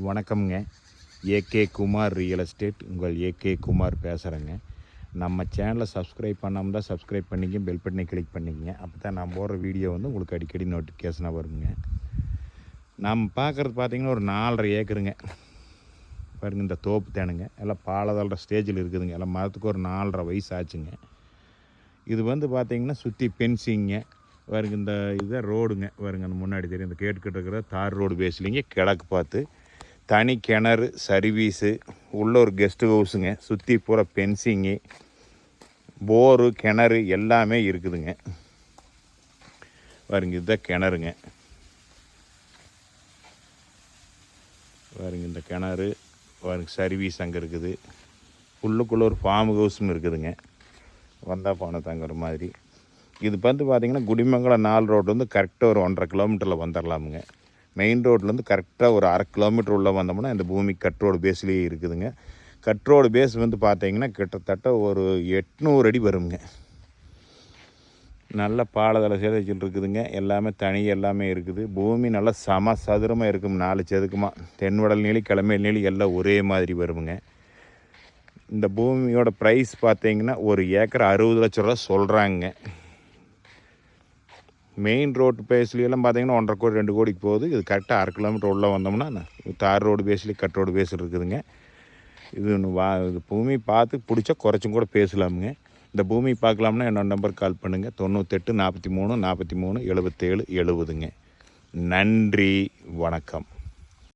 வணக்கம்ங்க. AK Kumar real estate, உங்கள் AK Kumar பேசுகிறேங்க. நம்ம சேனலை சப்ஸ்கிரைப் பண்ணாமல் தான் சப்ஸ்கிரைப் பண்ணிங்க, பெல் பட்டனை கிளிக் பண்ணிக்கங்க. அப்போ தான் நான் போடுற வீடியோ வந்து உங்களுக்கு அடிக்கடி நோட்டிஃபிகேஷனாக வருங்க. நம்ம பார்க்குறது பார்த்திங்கன்னா ஒரு 4.5 ஏக்கருங்க. பாருங்க, இந்த தோப்பு தேனுங்க எல்லாம் பாலதல்ற ஸ்டேஜில் இருக்குதுங்க. எல்லாம் மரத்துக்கு ஒரு 4.5 வயசு ஆச்சுங்க. இது வந்து பார்த்திங்கன்னா சுற்றி பென்சிங்க பாருங்க. இந்த இதுதான் ரோடுங்க பாருங்க. அந்த முன்னாடி தெரியும், இந்த கேட்டுக்கிட்டு இருக்கிற தார் ரோடு பேசலிங்க. கிழக்கு பார்த்து தனி கிணறு, சர்வீஸு, உள்ள ஒரு கெஸ்ட் ஹவுஸுங்க. சுற்றி பூரா பென்சிங்கு, போரு, கிணறு எல்லாமே இருக்குதுங்க. பாருங்க, இதுதான் கிணறுங்க. பாருங்க, இந்த கிணறு பாருங்க. சர்வீஸ் அங்கே இருக்குது. உள்ளுக்குள்ளே ஒரு ஃபார்ம் ஹவுஸும் இருக்குதுங்க. வந்தால் போன தங்குற மாதிரி. இது வந்து பார்த்திங்கன்னா குடிமங்கலம் 4 ரோடு வந்து கரெக்டாக ஒரு 1.5 கிலோமீட்டரில் வந்துடலாமுங்க. மெயின் ரோட்லேருந்து கரெக்டாக ஒரு 1/2 கிலோமீட்டர் உள்ளே வந்தோம்னா இந்த பூமி கட் ரோடு பேஸ்லேயே இருக்குதுங்க. கட் ரோடு பேஸ் வந்து பார்த்திங்கன்னா கிட்டத்தட்ட ஒரு 800 அடி வருங்க. நல்ல பாலதள சேதைச்சில் இருக்குதுங்க. எல்லாமே தனி எல்லாமே இருக்குது. பூமி நல்லா சம சதுரமாக இருக்கும். 4 செதுக்குமா தென்வடல் நீளி, கிழமை நீளி எல்லாம் ஒரே மாதிரி வருங்க. இந்த பூமியோட ப்ரைஸ் பார்த்திங்கன்னா ஒரு ஏக்கர் 60 லட்ச ரூபா சொல்கிறாங்க. மெயின் ரோடு பேஸ்லாம் பார்த்திங்கன்னா 1.5 கோடி 2 கோடிக்கு போகுது. இது கரெக்டாக 1/2 கிலோமீட்டர் உள்ளே வந்தோம்னா தார் ரோடு பேஸ்லேயே கட் ரோடு பேஸ் இருக்குதுங்க. இது இது பூமி பார்த்து பிடிச்சா குறைச்சும் கூட பேசலாமுங்க. இந்த பூமி பார்க்கலாம்னா என்னோடய நம்பர் கால் பண்ணுங்கள். 98 43 43 77 70ங்க. நன்றி, வணக்கம்.